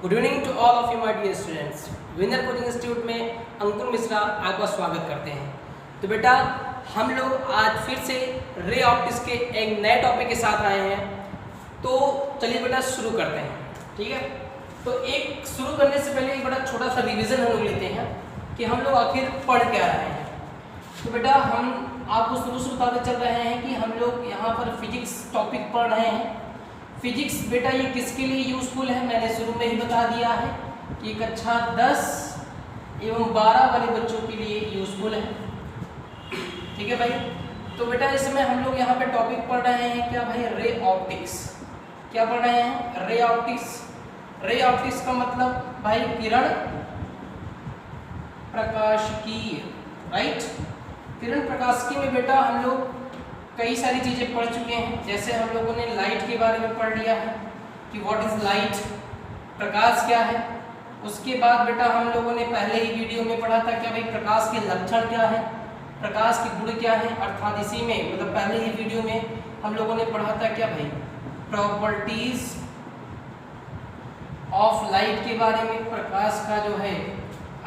Good evening to all of you my dear students. Winner coaching institute में अंकुर मिश्रा आपका स्वागत करते हैं। तो बेटा हम लोग आज फिर से रे ऑप्टिक्स के एक नए टॉपिक के साथ आए हैं। तो चलिए बेटा शुरू करते हैं, ठीक है। तो एक शुरू करने से पहले एक बड़ा छोटा सा रिवीजन हम लोग लेते हैं कि हम लोग आखिर पढ़ क्या रहे हैं। तो बेटा हम आपको शुरू से बताते चल रहे हैं कि हम लोग यहाँ पर फिजिक्स टॉपिक पढ़ रहे हैं। फिजिक्स बेटा ये किसके लिए यूजफुल है, मैंने शुरू में ही बता दिया है कि कक्षा 10 एवं 12 वाले बच्चों के लिए यूजफुल है, ठीक है भाई। तो बेटा इस समय हम लोग यहाँ पे टॉपिक पढ़ रहे हैं क्या भाई, रे ऑप्टिक्स। क्या पढ़ रहे हैं, रे ऑप्टिक्स। रे ऑप्टिक्स का मतलब भाई किरण प्रकाशिकी, राइट। किरण प्रकाशिकी में बेटा हम लोग कई सारी चीज़ें पढ़ चुके हैं। जैसे हम लोगों ने लाइट के बारे में पढ़ लिया है कि व्हाट इज लाइट, प्रकाश क्या है। उसके बाद बेटा हम लोगों ने पहले ही वीडियो में पढ़ा था क्या भाई, प्रकाश के लक्षण क्या है, प्रकाश के गुण क्या है। अर्थात इसी में मतलब पहले ही वीडियो में हम लोगों ने पढ़ा था क्या भाई, प्रॉपर्टीज ऑफ लाइट के बारे में। प्रकाश का जो है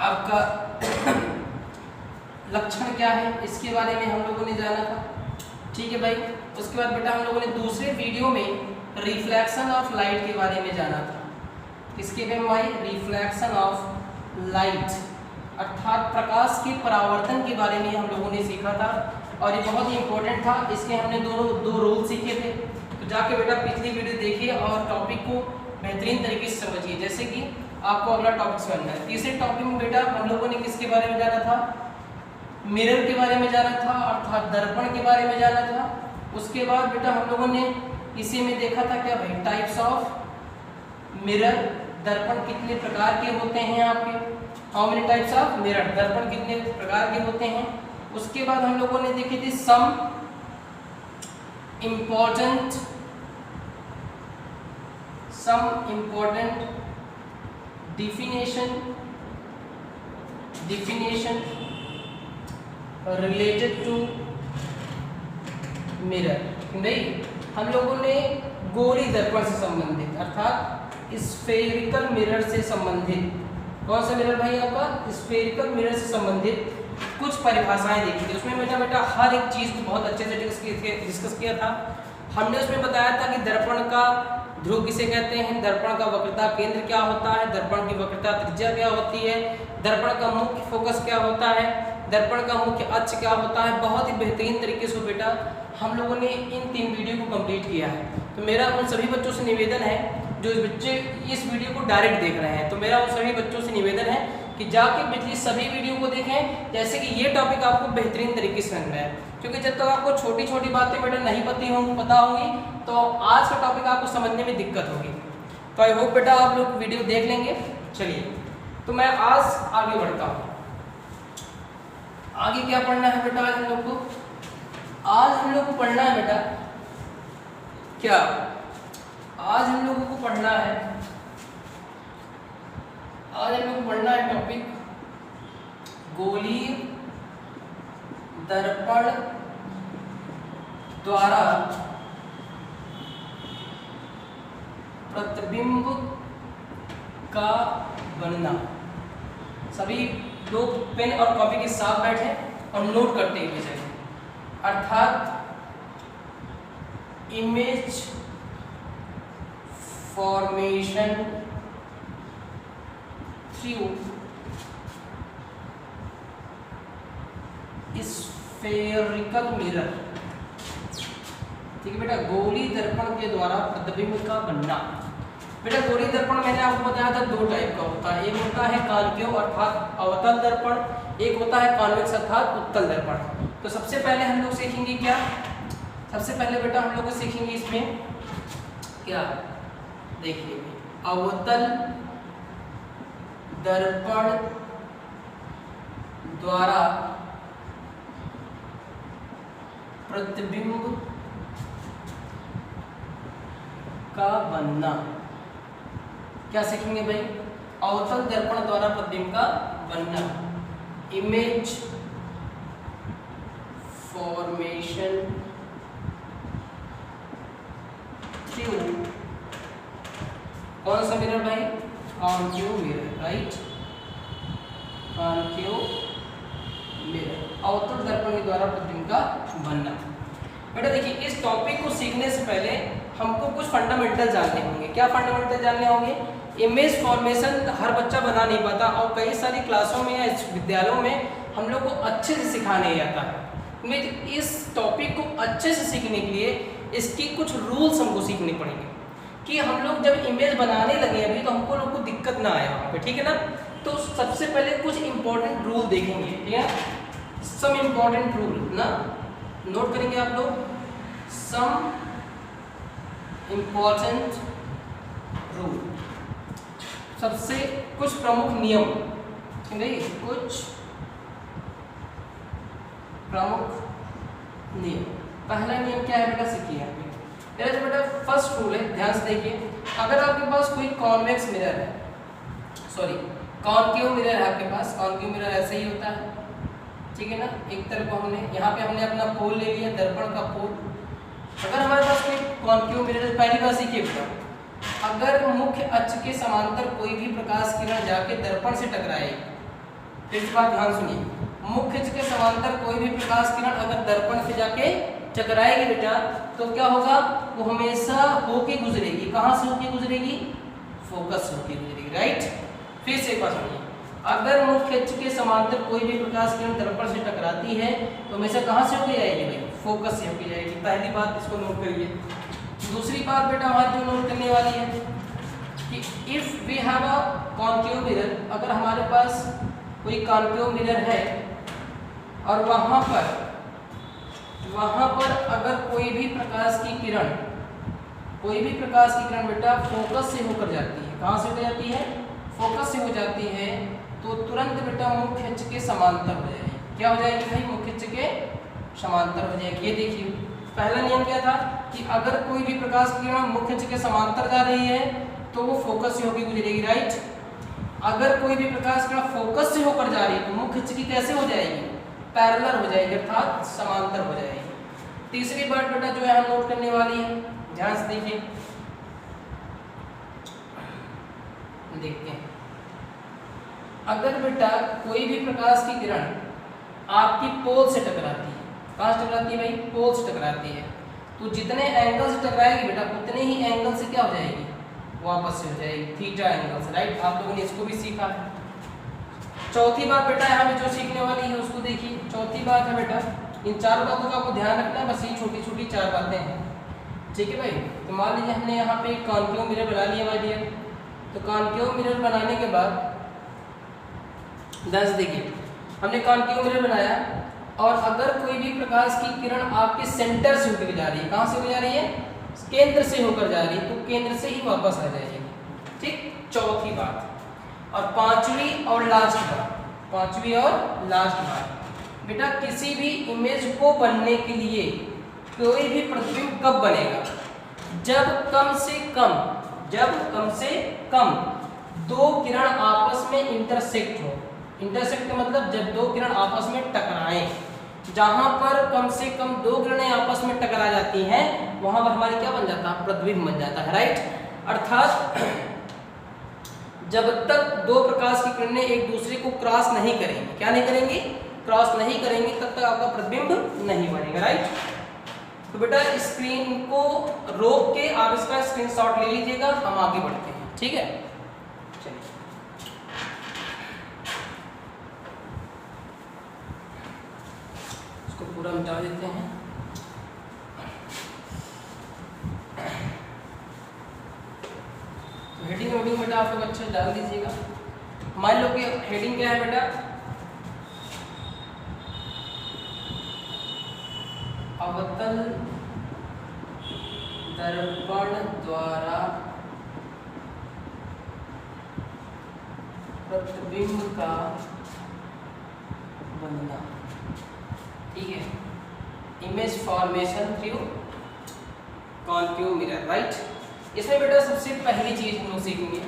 आपका लक्षण क्या है, इसके बारे में हम लोगों ने जाना था, ठीक है भाई। उसके बाद बेटा हम लोगों ने दूसरे वीडियो में रिफ्लेक्शन ऑफ लाइट के बारे में जाना था। किसके में भाई, रिफ्लेक्शन ऑफ लाइट, अर्थात प्रकाश के परावर्तन के बारे में हम लोगों ने सीखा था और ये बहुत ही इंपॉर्टेंट था। इसके हमने दो रूल सीखे थे। तो जाके बेटा पिछली वीडियो देखिए और टॉपिक को बेहतरीन तरीके से समझिए, जैसे कि आपको अगला टॉपिक समझना है। तीसरे टॉपिक में बेटा हम लोगों ने किसके बारे में जाना था, मिरर के बारे में जाना था, अर्थात दर्पण के बारे में जाना था। उसके बाद बेटा हम लोगों ने इसी में देखा था क्या भाई, टाइप्स ऑफ मिरर, दर्पण कितने प्रकार के होते हैं आपके, how many types of mirror, दर्पण कितने प्रकार के होते हैं। उसके बाद हम लोगों ने देखी थी some important definition related to mirror. नहीं, हम लोगों ने गोली दर्पण से संबंधित अर्थात स्फेरिकल मिरर से संबंधित, कौन सा मिरर भाई आपका, स्फेरिकल मिरर से संबंधित कुछ परिभाषाएं देखी थी। उसमें बेटा हर एक चीज़ को बहुत अच्छे से डिस्कस किया था। हमने उसमें बताया था कि दर्पण का ध्रुव किसे कहते हैं, दर्पण का वक्रता केंद्र क्या होता है, दर्पण की वक्रता त्रिज्या क्या होती है, दर्पण का मुख्य फोकस क्या होता है, दर्पण का मुख्य अक्ष क्या होता है। बहुत ही बेहतरीन तरीके से बेटा हम लोगों ने इन 3 वीडियो को कंप्लीट किया है। तो मेरा उन सभी बच्चों से निवेदन है जो बच्चे इस वीडियो को डायरेक्ट देख रहे हैं, तो मेरा उन सभी बच्चों से निवेदन है कि जाके पिछली सभी वीडियो को देखें, जैसे कि ये टॉपिक आपको बेहतरीन तरीके से समझ में आए। क्योंकि जब तक आपको छोटी छोटी बातें बेटा नहीं पता होंगी तो आज का टॉपिक आपको समझने में दिक्कत होगी। तो आई होप बेटा आप लोग वीडियो देख लेंगे। चलिए तो मैं आज आगे बढ़ता हूँ। आगे क्या पढ़ना है बेटा आज हम लोग को, आज हम लोग को पढ़ना है बेटा क्या, आज हम लोगों को पढ़ना है, आज हम लोग को पढ़ना है टॉपिक गोलीय दर्पण द्वारा प्रतिबिंब का बनना। सभी लोग पेन और कॉपी के साथ बैठे और नोट करते हुए चलें, अर्थात image formation through spherical mirror, ठीक है बेटा। गोली दर्पण के द्वारा प्रतिबिंब का बनना। बेटा गोली दर्पण मैंने आपको बताया था 2 टाइप का होता है, एक होता है कॉन्केव अर्थात अवतल दर्पण, एक होता है कॉन्वेक्स अर्थात उत्तल दर्पण। तो सबसे पहले हम लोग सीखेंगे क्या, सबसे पहले बेटा हम लोग सीखेंगे इसमें क्या, देखिए अवतल दर्पण द्वारा प्रतिबिंब का बनना। क्या सीखेंगे भाई, अवतल दर्पण द्वारा प्रतिबिंब का बनना, इमेज फॉर्मेशन थ्रू कौन सा मिरर भाई, concave mirror, right, concave mirror, अवतल दर्पण के द्वारा प्रतिबिंब का बनना। बेटा देखिए, इस टॉपिक को सीखने से पहले हमको कुछ फंडामेंटल जानने होंगे। क्या फंडामेंटल जानने होंगे? इमेज फॉर्मेशन हर बच्चा बना नहीं पाता और कई सारी क्लासों में या विद्यालयों में हम लोग को अच्छे से सिखा नहीं जाता है। इस टॉपिक को अच्छे से सीखने के लिए इसकी कुछ रूल्स हमको सीखने पड़ेंगे कि हम लोग जब इमेज बनाने लगे अभी तो हमको लोग को दिक्कत ना आए वहाँ पे, ठीक है ना। तो सबसे पहले कुछ इंपॉर्टेंट रूल देखेंगे, ठीक है, सम इंपॉर्टेंट रूल ना नोट करेंगे आप लोग, सम इंपॉर्टेंट रूल, सबसे कुछ प्रमुख नियम, ठीक है, कुछ प्रमुख नियम। पहला नियम क्या है बेटा, सीखिए यहाँ पे। मेरा जो बेटा फर्स्ट रूल है, ध्यान से देखिए, अगर आपके पास कोई कॉन्वेक्स मिरर है, सॉरी कॉन्केव मिरर है आपके पास, कॉन्केव मिरर ऐसे ही होता है, ठीक है ना। एक तरफ को हमने यहाँ पे हमने अपना पोल ले लिया, दर्पण का पोल। अगर हमारे पास कोई कॉन्केव मिरर, पहली बात सीखिए बेटा, अगर मुख्य अक्ष के समांतर कोई भी प्रकाश किरण जाके दर्पण से टकराएगी, फिर से बात ध्यान सुनिए, मुख्य अक्ष के समांतर कोई भी प्रकाश किरण अगर दर्पण से जाके टकराएगी बेटा, तो क्या होगा, वो हमेशा होके गुजरेगी। कहाँ से होके गुजरेगी? फोकस से होके गुजरेगी, राइट। फिर से एक बार सुनिए, अगर मुख्य अक्ष के समांतर कोई भी प्रकाश किरण दर्पण से टकराती है तो हमेशा कहाँ से होके जाएगी भाई? फोकस से होके जाएगी। पहली बात इसको नोट करिए। दूसरी बात बेटा हमारी जो नोट करने वाली है कि if we have a concave mirror, अगर हमारे पास कोई कॉन्केव मिरर है और वहाँ पर अगर कोई भी प्रकाश की किरण बेटा फोकस से होकर जाती है, कहाँ से हो जाती है? फोकस से हो जाती है, तो तुरंत बेटा मुख्य अक्ष के समांतर हो जाएगी। क्या हो जाएगी भाई? मुख्य अक्ष के समांतर हो जाएगी। ये देखिए, पहला नियम क्या था कि अगर कोई भी प्रकाश की किरण मुख्य अक्ष के समांतर जा रही है तो वो फोकस से होकर गुजरेगी, राइट। अगर कोई भी प्रकाश किरण फोकस से होकर जा रही है तो मुख्य अक्ष की कैसे हो जाएगी? पैरेलल हो जाएगी, अर्थात समांतर हो जाएगी। तीसरी बात बेटा जो है हम नोट करने वाली है, ध्यान से देखिए, देखते हैं, अगर बेटा कोई भी प्रकाश की किरण आपकी पोल से टकराती है, कहाँ से टकराती है भाई? पोल से टकराती है, तो जितने एंगल से टकराएगी बेटा उतने ही एंगल से क्या हो जाएगी? वापस से हो जाएगी, थीटा एंगल से, राइट। आप लोगों ने इसको भी सीखा है। चौथी बात बेटा यहाँ पे जो सीखने वाली है उसको देखिए। चौथी बात है बेटा, इन चार बातों का आपको ध्यान रखना है, बस ये छोटी छोटी चार बातें हैं, ठीक है भाई। तो मान लीजिए हमने यहाँ पे कॉन्केव मिरर बना लिया भाई डियर, तो कॉन्केव मिरर बनाने के बाद देखिए हमने कॉन्केव मिरर बनाया और अगर कोई भी प्रकाश की किरण आपके सेंटर से होकर जा रही है, कहाँ से होकर जा रही है? केंद्र से होकर जा रही है, तो केंद्र से ही वापस आ जाएगी, ठीक। चौथी बात। और पांचवी और लास्ट बात बेटा, किसी भी इमेज को बनने के लिए कोई भी प्रतिबिंब कब बनेगा? जब कम से कम दो किरण आपस में इंटरसेक्ट हो। इंटरसेक्ट का मतलब जब दो किरण आपस में टकराएं। जहां पर कम से कम दो किरणें आपस में टकरा जाती हैं वहां पर हमारी क्या बन जाता है? प्रतिबिंब बन जाता है, राइट। अर्थात जब तक दो प्रकाश की किरणें एक दूसरे को क्रॉस नहीं करेंगी, क्या नहीं करेंगी? क्रॉस नहीं करेंगी, तब तक आपका प्रतिबिंब नहीं बनेगा, राइट। तो बेटा स्क्रीन को रोक के आप इसका स्क्रीनशॉट ले लीजिएगा, हम आगे बढ़ते हैं, ठीक है। चलिए इसको पूरा मिटा देते हैं। तो हेडिंग बेटा आप लोग अच्छे डाल दीजिएगा। मान लो कि हेडिंग क्या है बेटा? अवतल दर्पण द्वारा प्रतिबिंब का बनना, ठीक है। Image formation through concave mirror, right. इसमें बेटा सबसे पहली चीज हम लोग सीखेंगे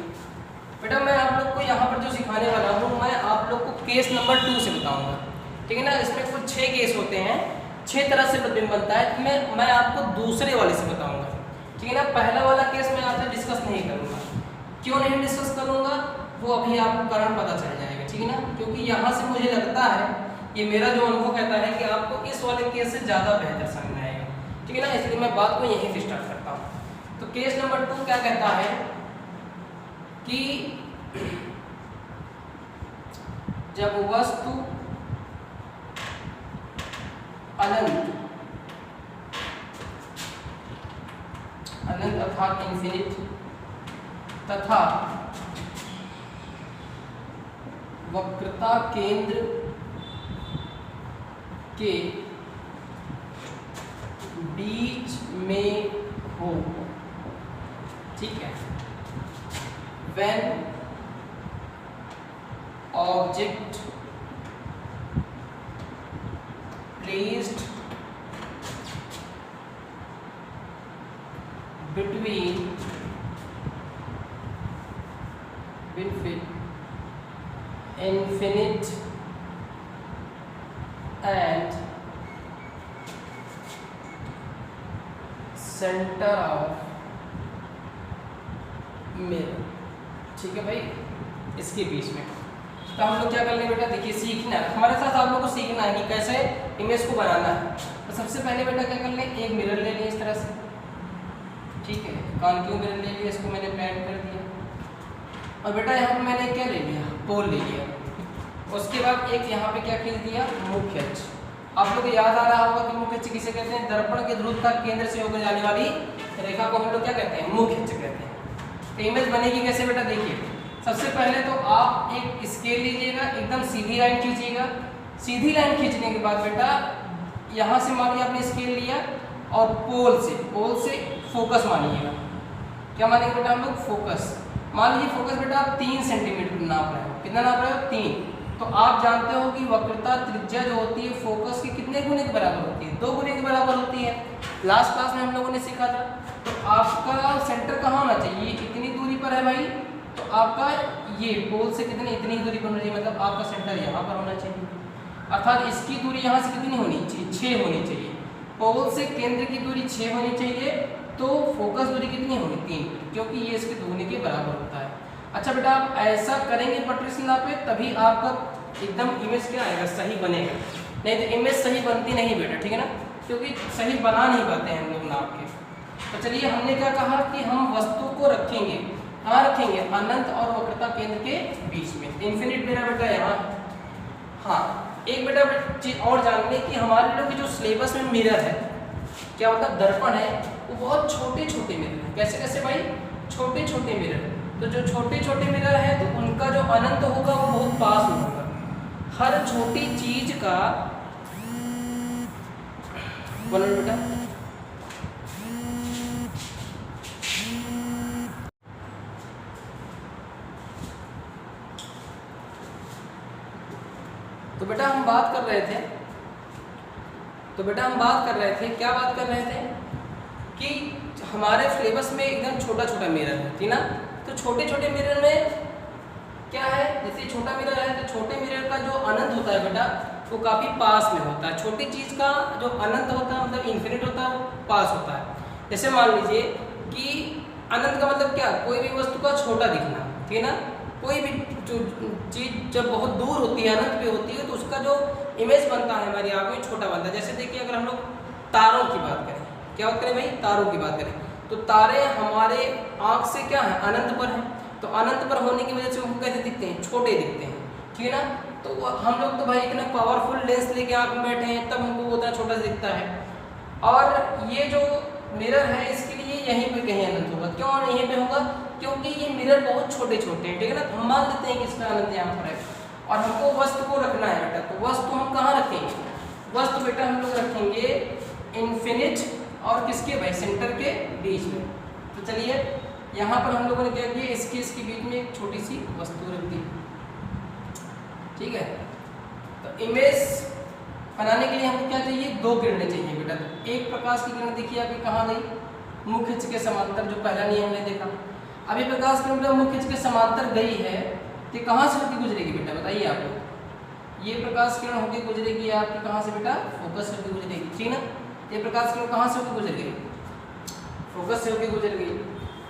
बेटा, मैं आप लोग को यहाँ पर जो सिखाने वाला हूँ मैं आप लोग को केस नंबर 2 से बताऊंगा, ठीक है ना। इसमें कुछ 6 केस होते हैं, 6 तरह से प्रतिबिंब बनता है। मैं आपको दूसरे वाले से बताऊंगा, ठीक है ना। पहला वाला केस मैं आपसे डिस्कस नहीं करूंगा, क्यों नहीं डिस्कस करूंगा वो अभी आपको कारण पता चल जाएगा, ठीक है ना, क्योंकि यहाँ से मुझे लगता है, ये मेरा जो अनुभव कहता है कि आपको इस वाले केस से ज़्यादा बेहतर समझ में आएगा, ठीक है ना, इसलिए मैं बात को यहीं से स्टार्ट करता हूँ। तो केस नंबर 2 क्या कहता है कि जब वस्तु अनंत अर्थात इन्फिनिट तथा वक्रता केंद्र के बीच में हो, ठीक है, when object placed between infinite and center of mirror, ठीक है भाई, इसके बीच में। तो हम लोग क्या कर लें बेटा, देखिए सीखना है हमारे साथ, आप लोग को सीखना है कि कैसे इमेज को बनाना है। तो सबसे पहले बेटा क्या कर लें, एक मिरर ले लें इस तरह से, ठीक है, कॉन्केव मिरर ले लिया, इसको मैंने ब्लेंड कर दिया, और बेटा यहाँ पे मैंने क्या ले लिया, पोल ले लिया। उसके बाद एक यहाँ पे क्या खींच दिया, मुख्य अक्ष। आप लोग को याद आ रहा होगा कि मुख्य अक्ष किसे कहते हैं, दर्पण के ध्रुव का केंद्र से होकर जाने वाली रेखा को हम लोग क्या कहते हैं, मुख्य अक्ष कहते हैं। तो इमेज बनेगी कैसे बेटा, देखिए सबसे पहले तो आप एक स्केल लीजिएगा, एकदम सीधी लाइन खींचिएगा। सीधी लाइन खींचने के बाद बेटा यहाँ से मानिए आपने स्केल लिया और पोल से फोकस मानिएगा। क्या मानेंगे बेटा हम लोग, फोकस। मान लीजिए फोकस बेटा आप 3 सेंटीमीटर नाप रहे हो, कितना नाप रहे हो, 3। तो आप जानते हो कि वक्रता त्रिज्या जो होती है फोकस के कितने गुने के बराबर होती है, 2 गुने के बराबर होती है। लास्ट क्लास में हम लोगों ने सीखा था। तो आपका सेंटर कहाँ होना चाहिए, इतनी दूरी पर है भाई, तो आपका ये पोल से कितनी, इतनी दूरी पर होना चाहिए, मतलब आपका सेंटर यहाँ पर होना चाहिए। अर्थात इसकी दूरी यहाँ से कितनी होनी चाहिए, 6 होनी चाहिए। पोल से केंद्र की दूरी 6 होनी चाहिए, तो फोकस दूरी कितनी होगी, 3, क्योंकि ये इसके दुगने के बराबर होता है। अच्छा बेटा आप ऐसा करेंगे पटरिसला पे, तभी आपका एकदम इमेज क्या आएगा, सही बनेगा, नहीं तो इमेज सही बनती नहीं बेटा, ठीक है ना, क्योंकि सही बना नहीं पाते हैं हम लोग नाप के। तो चलिए हमने क्या कहा कि हम वस्तु को रखेंगे, कहाँ रखेंगे, अनंत और वक्रता केंद्र के बीच में। इन्फिनिट मेरा बेटा यहाँ। हाँ एक बेटा चीज और जान लें कि हमारे लोग की जो सिलेबस में मिरर है, क्या मतलब दर्पण है, वो बहुत छोटे छोटे मिरर है। कैसे कैसे भाई, छोटे छोटे मिरर। तो जो छोटे छोटे मिरर है तो उनका जो अनंत होगा वो बहुत पास में होगा। हर छोटी चीज का बोलो बेटा, तो बेटा हम बात कर रहे थे, क्या बात कर रहे थे कि हमारे सिलेबस में एकदम छोटा छोटा मिरर है, ठीक ना। तो छोटे छोटे मिरर में क्या है, जैसे छोटा मिरर है तो छोटे मिरर का जो अनंत होता है बेटा वो काफ़ी पास में होता है। छोटी चीज़ का जो अनंत होता है मतलब इन्फिनिट होता है, वो पास होता है। जैसे मान लीजिए कि अनंत का मतलब क्या, कोई भी वस्तु का छोटा दिखना, ठीक है ना। कोई भी जो चीज़ जब बहुत दूर होती है, अनंत पे होती है, तो उसका जो इमेज बनता है हमारी आँख में छोटा बनता है। जैसे देखिए अगर हम लोग तारों की बात करें, क्या बात करें भाई, तारों की बात करें, तो तारे हमारे आँख से क्या है, अनंत पर है। तो अनंत पर होने की वजह से हमको कैसे दिखते हैं, छोटे दिखते हैं, ठीक है ना। तो हम लोग तो भाई इतना पावरफुल लेंस लेके आँख में बैठे हैं, तब हमको वो उतना छोटा दिखता है। और ये जो मिरर है इसके लिए यहीं पे कहीं अनंत होगा। क्यों यहीं पे होगा, क्योंकि ये मिरर बहुत छोटे छोटे हैं, ठीक है ना। तो हम मान लेते हैं कि इसका अनंत यहाँ पर है और हमको वस्तु को रखना है बेटा। तो वस्तु हम कहाँ रखेंगे, वस्तु बेटा हम लोग रखेंगे इन्फिनिट और किसके भाई, सेंटर के बीच में। तो चलिए यहाँ पर हम लोगों ने क्या किया, इसके बीच में एक छोटी सी वस्तु रख दी, ठीक है। तो इमेज बनाने के लिए हमको क्या चाहिए, 2 किरणें चाहिए बेटा। तो एक प्रकाश की किरण देखिए आपकी कहाँ गई, मुख्य अक्ष के समांतर, जो पहला नियम हमने देखा। अभी प्रकाश किरण बेटा मुख्य अक्ष के समांतर गई है, तो कहाँ से होकर गुजरेगी बेटा, बताइए आप लोग। ये प्रकाश किरण होकर गुजरेगी आपकी कहाँ से बेटा, फोकस से होकर गुजरेगी, ठीक ना। ये प्रकाश किरण कहाँ से होकर गुजर गई, फोकस से होकर गुजर गई।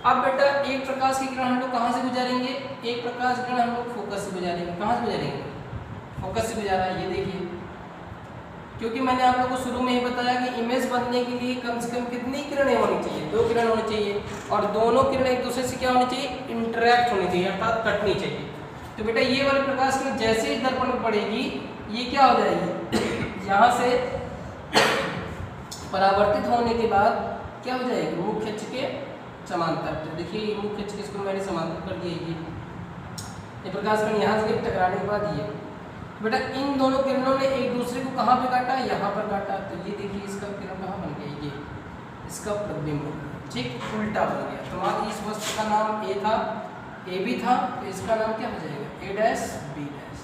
अब बेटा एक प्रकाश की किरण हम लोग कहाँ से गुजारेंगे, एक प्रकाश किरण हम लोग फोकस से गुजारेंगे। कहाँ से गुजारेंगे, फोकस से गुजारा। ये देखिए, क्योंकि मैंने आप लोगों को शुरू में ही बताया कि इमेज बनने के लिए कम से कम कितनी किरणें होनी चाहिए, 2 किरण होनी चाहिए, और दोनों किरणें एक दूसरे से क्या होनी चाहिए, इंटरेक्ट होनी चाहिए, अर्थात कटनी चाहिए। तो बेटा ये वाली प्रकाश किरण जैसे ही दर्पण में पड़ेगी ये क्या हो जाएगी, यहाँ से परावर्तित होने के बाद क्या हो जाएगी, मुख्य अक्ष के समांतर। तो देखिए मुख्य अक्ष के इसको मैंने समांतर कर दिया। ये प्रकाश किरण यहाँ से टकराने के बाद ये बेटा इन दोनों किरणों ने एक दूसरे को कहाँ पे काटा, यहाँ पर काटा। तो ये देखिए इसका किरण कहाँ बन गया, ये इसका प्रतिबिंब, ठीक, उल्टा बन गया। तो मान इस वस्तु का नाम ए था, ए बी था, तो इसका नाम क्या हो जाएगा, ए डैश बी डैश।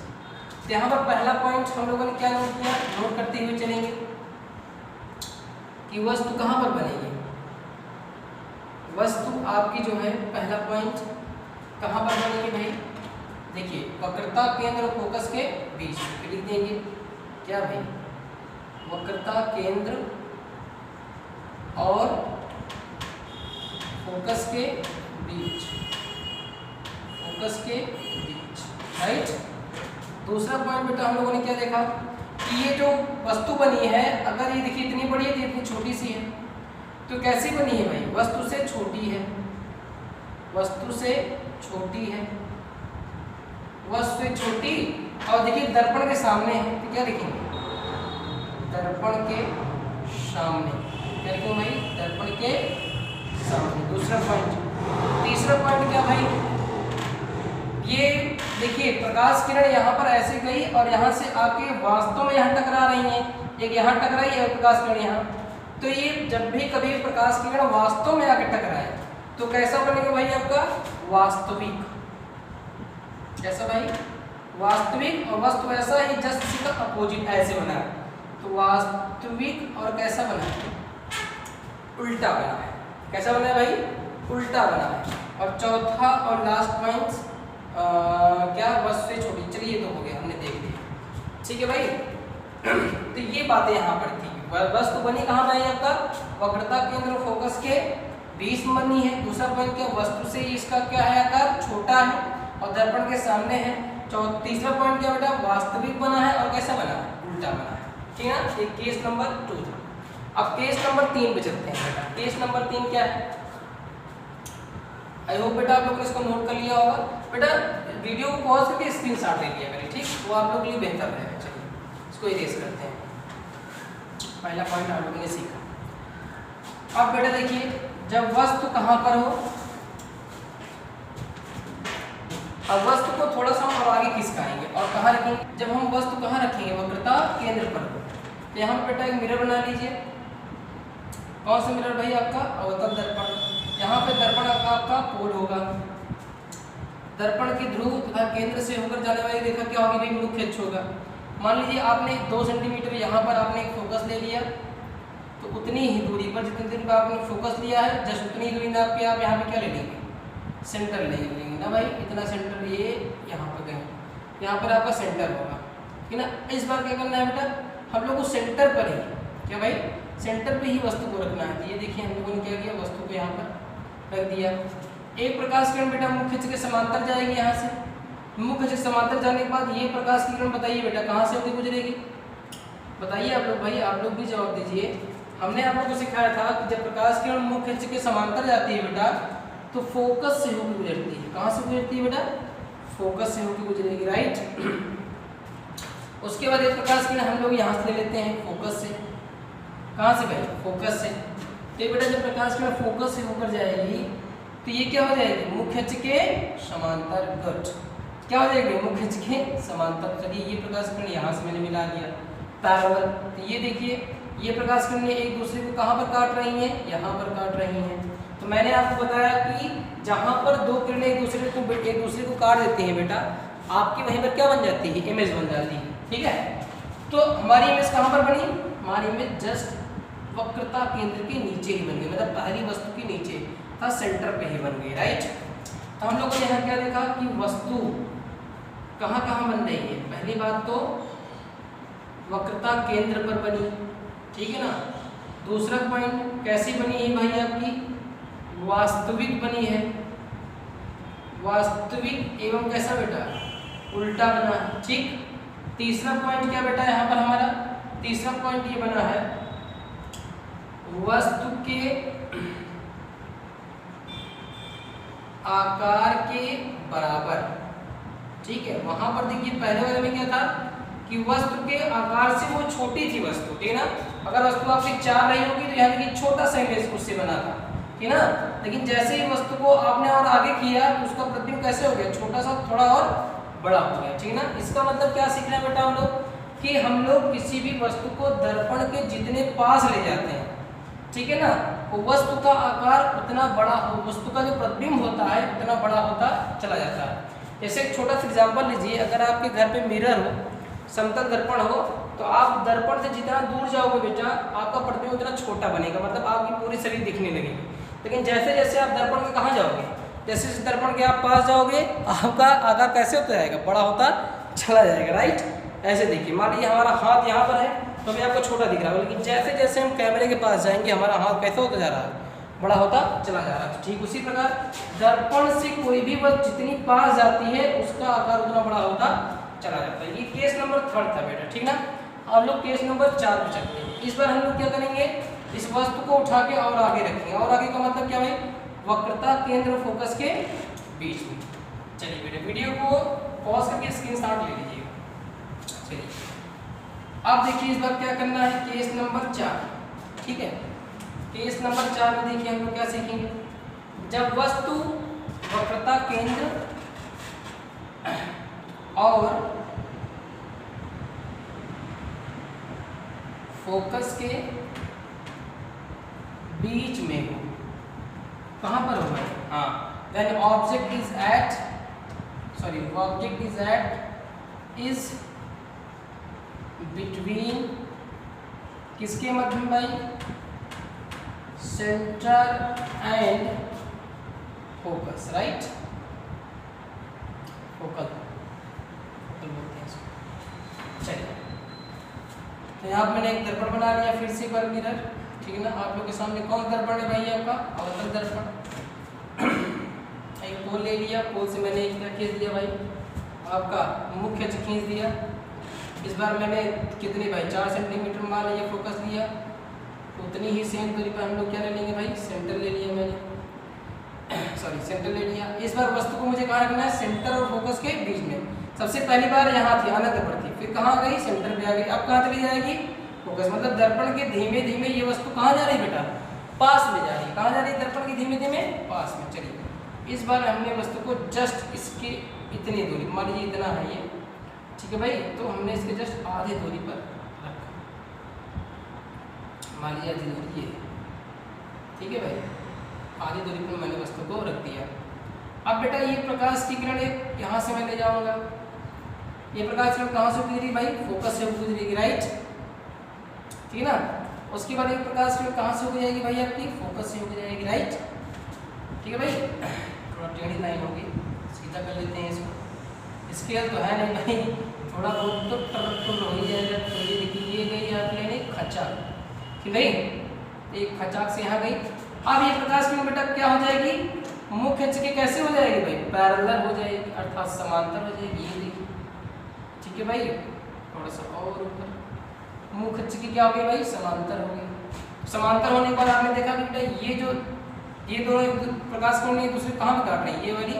तो यहाँ पर पहला पॉइंट हम लोगों ने क्या नोट किया, नोट करते हुए चलेंगे कि वस्तु कहाँ पर बनेगी। वस्तु आपकी जो है पहला पॉइंट कहाँ पर बनेगी भाई, देखिए वक्रता केंद्र और फोकस के बीच लिख देंगे। क्या भाई, वक्रता केंद्र और फोकस के बीच, फोकस के बीच, राइट। दूसरा पॉइंट बेटा हम लोगों ने क्या देखा कि ये जो वस्तु बनी है, अगर ये देखिए इतनी बड़ी है तो इतनी छोटी सी है, तो कैसी बनी है भाई, वस्तु से छोटी है, वस्तु से छोटी है, वस्तु से छोटी, और देखिए दर्पण के सामने है, तो क्या लिखेंगे, दर्पण के सामने, क्या लिखेंगे भाई, दर्पण के सामने। दूसरा पॉइंट। तीसरा पॉइंट क्या भाई, ये देखिए प्रकाश किरण यहाँ पर ऐसे गई और यहाँ से आके वास्तव में यहाँ टकरा रही है, एक यहाँ टकराई है प्रकाश किरण यहाँ। तो ये जब भी कभी प्रकाश किरण वास्तव में आके टकराए तो कैसा बनेगा भाई आपका, वास्तविक। कैसा भाई, वास्तविक। और वस्तु ऐसा ही जस्ट इसी का अपोजिट ऐसे बना है, तो वास्तविक। और कैसा बना है, उल्टा बना है। कैसा बना है भाई, उल्टा बना है। और चौथा और लास्ट पॉइंट क्या, वस्तु से छोटी। चलिए तो हो गया, हमने देख लिया, ठीक है भाई। तो ये बातें यहाँ पर थी। वस्तु बनी कहाँ भाई आपका, वक्रता केंद्र और फोकस के बीच में बनी है। दूसरा पॉइंट क्या, वस्तु से इसका क्या है, आकार छोटा है और दर्पण के सामने है। तीसरा पॉइंट क्या बेटा, वास्तविक बना है और कैसा बना है, उल्टा बना है, ठीक है ना। ये केस नंबर 2 था। अब केस नंबर 3 पे चलते हैं बेटा। केस नंबर 3 क्या है, आई होप बेटा आप लोगों ने इसको नोट कर लिया होगा। बेटा वीडियो को पॉज करके स्क्रीनशॉट ले लिया करें, ठीक, वो आप लोगों के लिए बेहतर रहेगा। चलिए इसको इरेज करते हैं। पहला पॉइंट आप लोगों ने सीखा। अब बेटा देखिए, जब वस्तु कहाँ पर हो, अब वस्तु को थोड़ा सा हम और आगे खिसकाएंगे और कहाँ रखेंगे, जब हम वस्तु कहाँ रखेंगे, वक्रता केंद्र पर। तो यहाँ पर बेटा एक मिरर बना लीजिए। कौन सा मिरर भाई, आपका अवतल दर्पण। यहाँ पे दर्पण आपका पोल होगा, दर्पण की ध्रुव तथा केंद्र से होकर जाने वाली रेखा क्या होगी भाई, मुख्य अक्ष होगा। मान लीजिए आपने 2 सेंटीमीटर यहाँ पर आपने एक फोकस ले लिया, तो उतनी ही दूरी पर जितनी दूरी पर आपने फोकस लिया है, जस्ट उतनी दूरी में आपके आप यहाँ पे क्या ले लेंगे, सेंटर ले लेंगे ना भाई। इतना सेंटर ये यहाँ पर गए, यहाँ पर आपका सेंटर होगा, ठीक है ना। इस बार क्या करना है बेटा, हम लोग को सेंटर पर ही, क्या भाई, सेंटर पे ही वस्तु को रखना है। ये देखिए हम लोगों ने क्या किया, वस्तु को यहाँ पर रख दिया। एक प्रकाश किरण बेटा मुख्य अक्ष के समांतर जाएगी, यहाँ से मुख्य अक्ष समांतर जाने के बाद ये प्रकाश की किरण बताइए बेटा कहाँ से होकर गुजरेगी, बताइए आप लोग भाई, आप लोग भी जवाब दीजिए। हमने आप लोगों को सिखाया था कि जब प्रकाश किरण मुख्य अक्ष के समांतर जाती है बेटा, तो फोकस से होकर गुजरती है। कहाँ से गुजरती है बेटा, फोकस से होकर गुजरेगी, राइट। उसके बाद एक प्रकाश किरण हम लोग यहाँ से ले लेते हैं, फोकस से। कहाँ से भाई, फोकस से। तो बेटा जब प्रकाश किरण फोकस से होकर जाएगी तो ये क्या हो जाएगी, मुख्य अक्ष के समांतर कट। क्या हो जाएगी, मुख्य अक्ष के समांतर। चलिए ये प्रकाश किरण यहाँ से मैंने मिला दिया पैरेलल। तो ये देखिए ये प्रकाश किरण एक दूसरे को कहाँ पर काट रही हैं, यहाँ पर काट रही हैं। तो मैंने आपको बताया कि जहाँ पर 2 किरणें एक दूसरे को काट देती हैं बेटा, आपकी वहीं पर क्या बन जाती है, इमेज बन जाती है, ठीक है। तो हमारी इमेज कहाँ पर बनी, हमारी इमेज जस्ट वक्रता केंद्र के नीचे ही बन गई, मतलब पहली वस्तु के नीचे था, सेंटर पे ही बन गई, राइट। तो हम लोगों ने यहाँ क्या देखा कि वस्तु कहाँ कहाँ बन रही है। पहली बात तो वक्रता केंद्र पर बनी, ठीक है ना। दूसरा पॉइंट कैसी बनी है भाई आपकी, वास्तविक बनी है, वास्तविक एवं कैसा बेटा उल्टा बना है। ठीक, तीसरा पॉइंट क्या बेटा यहाँ पर हमारा, तीसरा पॉइंट ये बना है वस्तु के आकार के बराबर। ठीक है, वहां पर देखिए पहले वाले में क्या था कि वस्तु के आकार से वो छोटी थी वस्तु, ठीक है ना। अगर वस्तु आपकी 4 रही होगी तो यहाँ देखिए छोटा सा इमेज उससे बना था, ठीक है ना। लेकिन जैसे ही वस्तु को आपने और आगे किया तो उसका प्रतिबिंब कैसे हो गया, छोटा सा थोड़ा और बड़ा हो गया, ठीक है ना। इसका मतलब क्या सीख रहे हैं बेटा हम लोग कि हम लोग किसी भी वस्तु को दर्पण के जितने पास ले जाते हैं, ठीक है ना, वो वस्तु का आकार उतना बड़ा, वस्तु का जो प्रतिबिंब होता है उतना बड़ा होता चला जाता है। जैसे एक छोटा सा एग्जाम्पल लीजिए, अगर आपके घर पे मिरर हो, समतल दर्पण हो, तो आप दर्पण से जितना दूर जाओगे बेटा आपका प्रतिबिंब उतना छोटा बनेगा, मतलब आपकी पूरी शरीर दिखने लगेगी। लेकिन जैसे जैसे आप दर्पण के कहाँ जाओगे, जैसे जैसे दर्पण के आप पास जाओगे आपका आकार कैसे होता जाएगा, बड़ा होता चला जाएगा, राइट। ऐसे देखिए, मान लीजिए हमारा हाथ यहाँ पर है तो अभी आपको छोटा दिख रहा है, लेकिन जैसे जैसे हम कैमरे के पास जाएंगे हमारा हाथ कैसे होता जा रहा है, बड़ा होता चला जा रहा है। ठीक उसी प्रकार दर्पण से कोई भी वस्तु जितनी पास जाती है उसका आकार उतना बड़ा होता चला जाता है। ये केस नंबर 3 था बेटा, ठीक ना। अब लोग केस नंबर 4 पे चलते हैं। इस बार हम लोग क्या करेंगे, इस वस्तु को उठा के और आगे रखेंगे, और आगे का मतलब क्या भाई, वक्रता केंद्र फोकस के बीच में। चलिए बेटा वीडियो को पॉज करके स्क्रीनशॉट ले लीजिएगा। चलिए अब देखिए इस बार क्या करना है, केस नंबर 4, ठीक है। केस नंबर 4 में देखिए हम लोग क्या सीखेंगे, जब वस्तु वक्रता केंद्र और फोकस के बीच में हो, कहां पर होगा, हाँ, देन ऑब्जेक्ट इज बिटवीन किसके मध्य में भाई, centre and focus, right. Focal बोलते हैं इसको। चलिए तो यहाँ मैंने एक दर्पण बना लिया, फिर से एक बार मिरर, ठीक है ना। आप लोग के सामने कौन दर्पण है भाई, आपका अवतल दर्पण। एक पोल ले लिया, पोल से मैंने एक क्या खींच दिया भाई, आपका मुख्य अक्ष खींच दिया। इस बार मैंने कितनी भाई 4 सेंटीमीटर मान लिया फोकस लिया, उतनी ही सेम दूरी पर हम लोग क्या ले लेंगे भाई, सेंटर ले लिया मैंने, सॉरी सेंटर ले लिया। इस बार वस्तु को मुझे कहाँ रखना है, सेंटर और फोकस के बीच में। सबसे पहली बार यहाँ थी अनंत पर थी, फिर कहाँ गई, सेंटर पे आ गई, अब कहाँ चली जाएगी, फोकस। मतलब दर्पण के धीमे धीमे ये वस्तु कहाँ जा रही है बेटा, पास में जा रही है। कहाँ जा रही है, दर्पण के धीमे धीमे पास में। चलिए इस बार हमने वस्तु को जस्ट इसके इतनी दूरी, मान लीजिए इतना है ये, ठीक है भाई, तो हमने इसके जस्ट आधी दूरी पर रखा, मान लीजिए आधी दूरी ये, ठीक है भाई, आधी दूरी पर मैंने वस्तु को रख दिया। अब बेटा ये प्रकाश की किरण एक यहाँ से मैं ले जाऊंगा, ये प्रकाश किरण कहाँ से गुजरी भाई, फोकस से गुजरेगी, राइट, ठीक है ना। उसके बाद एक प्रकाश किरण कहाँ से हो जाएगी भाई, आपकी फोकस से हो जाएगी, राइट, ठीक है भाई। थोड़ा टेढ़ी लाइन होगी, सीधा कर लेते हैं इसको, स्केल तो है नहीं भाई, थोड़ा बहुत तो टर्क हो ही जाएगा। तो ये देखिए ये गई आपकी लाइन एक खचाक, ठीक नहीं, एक खचाक से यहाँ गई। अब ये प्रकाश किरण बेटा क्या हो जाएगी, मुख्य अक्ष के कैसे हो जाएगी भाई, पैरेलल हो जाएगी, अर्थात समांतर हो जाएगी, ये देखिए, ठीक है भाई। थोड़ा सा और ऊपर, मुख्य अक्ष की क्या हो गई भाई, समांतर हो गई। समांतर होने के बाद आपने देखा कि बेटा ये दोनों प्रकाश किरण एक दूसरे कहाँ पर काट रही है, ये वाली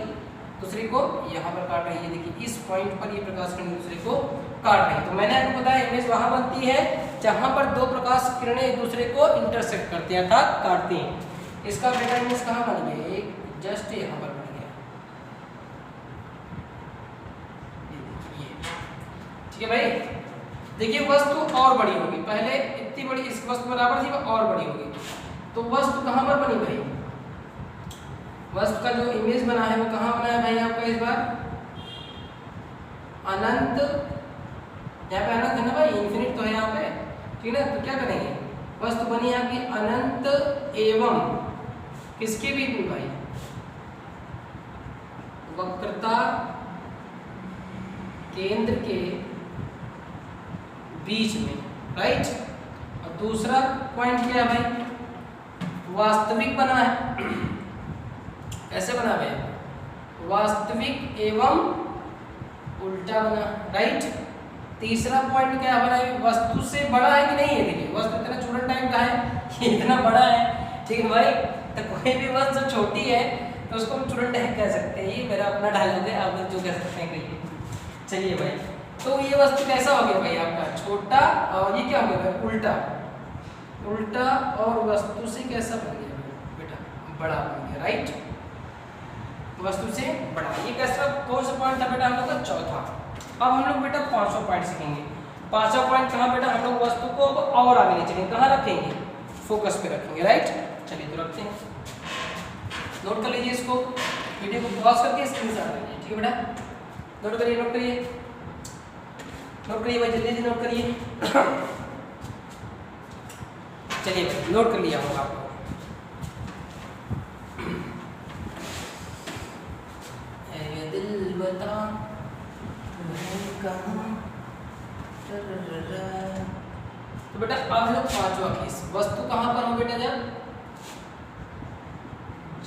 दूसरे को यहाँ पर काट रही है, देखिए इस पॉइंट पर ये प्रकाश किरण दूसरे को काट रही है। तो मैंने आपको बताया इमेज वहाँ बनती है जहाँ पर दो प्रकाश किरणें एक दूसरे को इंटरसेक्ट करती हैं, अर्थात काटती हैं। इसका बेटा इमेज कहाँ बन गया, एक जस्ट यहाँ पर बन गया, ठीक है भाई। देखिए वस्तु और बड़ी होगी, पहले इतनी बड़ी इस वस्तु बराबर थी, और बड़ी होगी। तो वस्तु कहाँ पर बनी भाई, वस्तु का जो इमेज बना है वो कहाँ बना है भाई आपका, इस बार अनंत, यहाँ पे अनंत है ना भाई, इन्फिनिट तो है यहाँ पे, ठीक है ना। तो क्या करेंगे, वस्तु बनी है आपकी अनंत एवं किसके बीच में भाई, वक्रता केंद्र के बीच में, राइट। और दूसरा पॉइंट क्या है भाई, वास्तविक बना है, ऐसे बना हुआ है, वास्तविक एवं उल्टा बना, राइट। तीसरा पॉइंट क्या बना है, वस्तु से बड़ा है कि नहीं है। देखिए वस्तु इतना छोटा टाइम का है, ये इतना बड़ा है, ठीक है भाई। तो कोई भी वस्तु छोटी है तो उसको हम स्टूडेंट टैग कह सकते हैं। ये मेरा अपना डायलॉग है, आप जो कह सकते हैं कहिए। चलिए भाई, तो ये वस्तु कैसा हो गया भाई आपका, छोटा, और ये क्या हो गया भाई, उल्टा। उल्टा और वस्तु से कैसा बन गया बेटा, बड़ा बन गया, राइट। वस्तु से बड़ा, ये कैसा, कौन सा पॉइंट था बेटा हम लोग का, चौथा। अब हम लोग बेटा पांचवा पॉइंट सीखेंगे। पांचवा पॉइंट कहाँ बेटा, हम लोग वस्तु को और आगे ले चलेंगे, कहाँ रखेंगे, फोकस पे रखेंगे, राइट। चलिए तो रखते हैं, नोट कर लीजिए इसको, वीडियो को पॉज करके स्क्रीनशॉट लीजिए, ठीक है बेटा। नोट करिए, नोट करिए, नोट करिए भाई, जल्दी जल्दी नोट करिए। चलिए भाई, नोट कर लिया होगा आपको। ऐ दिल बता कहाँ, तो बेटा अब हम लोग पांचवा केस, वस्तु कहाँ पर हो बेटा,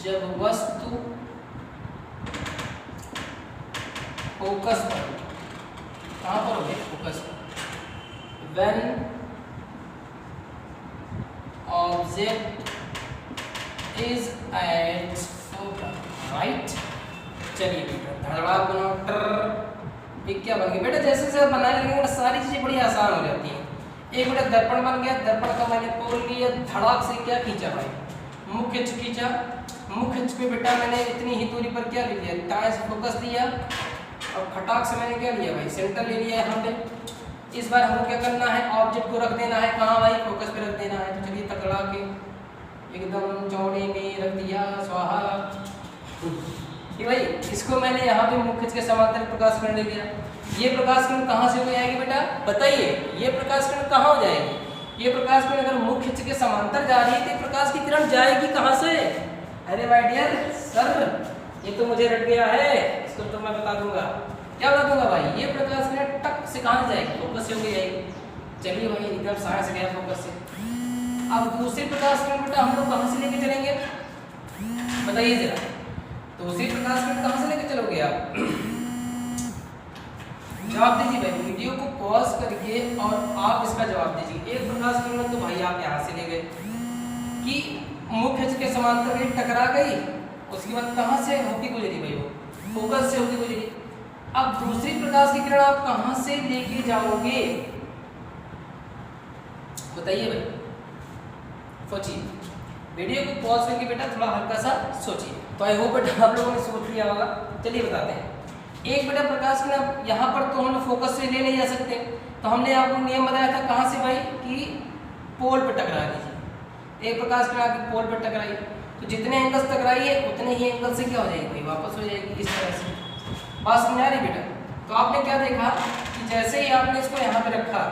जब वस्तु फोकस पर, कहाँ पर हो गया, फोकस पर। When object is at focus, right. चलिए बेटा, धड़ाक बनाओ, टर, ये क्या बन गया बेटा, जैसे जैसे बनाने लगेंगे सारी चीजें बड़ी आसान हो जाती हैं। एक बेटा दर्पण बन गया, दर्पण का मैंने पोल लिया, धड़ाक से क्या खींचा भाई, मुख्य खींचा, मुख्य पे बेटा मैंने इतनी ही दूरी पर क्या ले लिया, दाएं से फोकस लिया, और फटाक से मैंने क्या लिया भाई, सेंटर ले लिया यहाँ पे। इस बार हमको क्या करना है, ऑब्जेक्ट को रख देना है कहाँ भाई, फोकस पे रख देना है। तो चलिए तकड़ा के एकदम चौड़े में रख दिया, स्वाहा। कि भाई इसको मैंने यहाँ पे मुख्य के समांतर प्रकाश किरण ले लिया। ये प्रकाश किरण कहाँ से हो जाएगी बेटा, बताइए, ये प्रकाश किरण कहाँ हो जाएगी, ये प्रकाश किरण अगर मुख्य के समांतर जा रही है तो प्रकाश की किरण जाएगी कहाँ से। अरे माय डियर सर, ये तो मुझे रट गया है, इसको तो मैं बता दूंगा। क्या बता दूंगा भाई, ये प्रकाश किरण टक से कहाँ जाएगी, फोकस से होके जाएगी। चलिए भाई एकदम साइंस गया फोकस से। अब दूसरी प्रकाश किरण बेटा हम लोग कहाँ से लेके चलेंगे, बताइए जरा। दूसरी प्रकाश किरण कहाँ से लेके चलोगे आप, जवाब दीजिए भाई, वीडियो को पॉज करके और आप इसका जवाब दीजिए। एक प्रकाश किरण तो भाई आप यहाँ से ले गए कि मुख्य के समांतर में टकरा गई, उसके बाद कहाँ से होती गुजरी भाई, वो फोकस से होती गुजरी। अब दूसरी प्रकाश की किरण आप कहाँ से लेके जाओगे, बताइए भाई, सोचिए। वीडियो को पॉज करके बेटा थोड़ा हल्का सा सोचिए। तो आई होप बेटा आप लोगों ने सोच लिया होगा। चलिए बताते हैं। एक बेटा प्रकाश किरण यहाँ पर तो हम फोकस से ले नहीं जा सकते, तो हमने आपको नियम बताया था कहाँ से भाई, कि पोल पर टकरा लीजिए। एक प्रकाश किरण आपकी पोल पर टकराई, तो जितने एंगल से टकराई है उतने ही एंगल से क्या हो जाएगी भाई, वापस हो जाएगी, इस तरह से। बात समझ आ रही बेटा। तो आपने क्या देखा कि जैसे ही आपने इसको यहाँ पे रखा,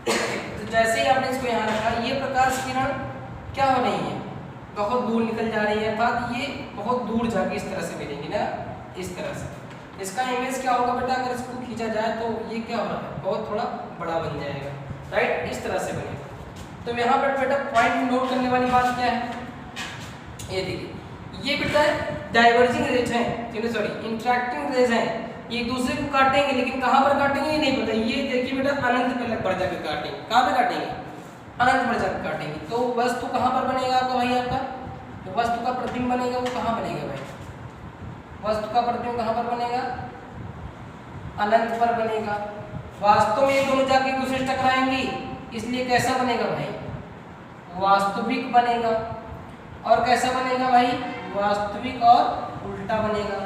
तो जैसे ही आपने इसको यहाँ रखा, ये प्रकाश किरण क्या हो रही है, बहुत दूर निकल जा रही है, अर्थात ये बहुत दूर जाके इस तरह से मिलेंगी ना, इस तरह से। इसका इमेज क्या होगा बेटा, अगर इसको खींचा जाए तो ये क्या हो रहा है, बहुत थोड़ा बड़ा बन जाएगा, राइट, इस तरह से बनेगा। तो यहाँ पर बेटा पॉइंट नोट करने वाली बात क्या है, ये देखिए, ये बेटा डाइवर्जिंग रेज हैं, सॉरी इंटरैक्टिंग रेज हैं, ये एक दूसरे को काटेंगे, लेकिन कहाँ पर काटेंगे ये नहीं पता। ये देखिए बेटा अनंत पे बढ़ जाकर काटेंगे, कहाँ पे काटेंगे, अनंत बढ़ जाकर काटेंगे। तो वस्तु कहाँ पर बनेगा आपका भाई, आपका जो वस्तु का प्रतिबिंब बनेगा वो कहाँ बनेगा भाई, वस्तु का प्रतिबिंब कहाँ पर बनेगा, अनंत पर बनेगा। वास्तव में ये दोनों जाके एक दूसरे से टकराएंगी, इसलिए कैसा बनेगा भाई, वास्तविक बनेगा। और कैसा बनेगा भाई, वास्तविक और उल्टा बनेगा।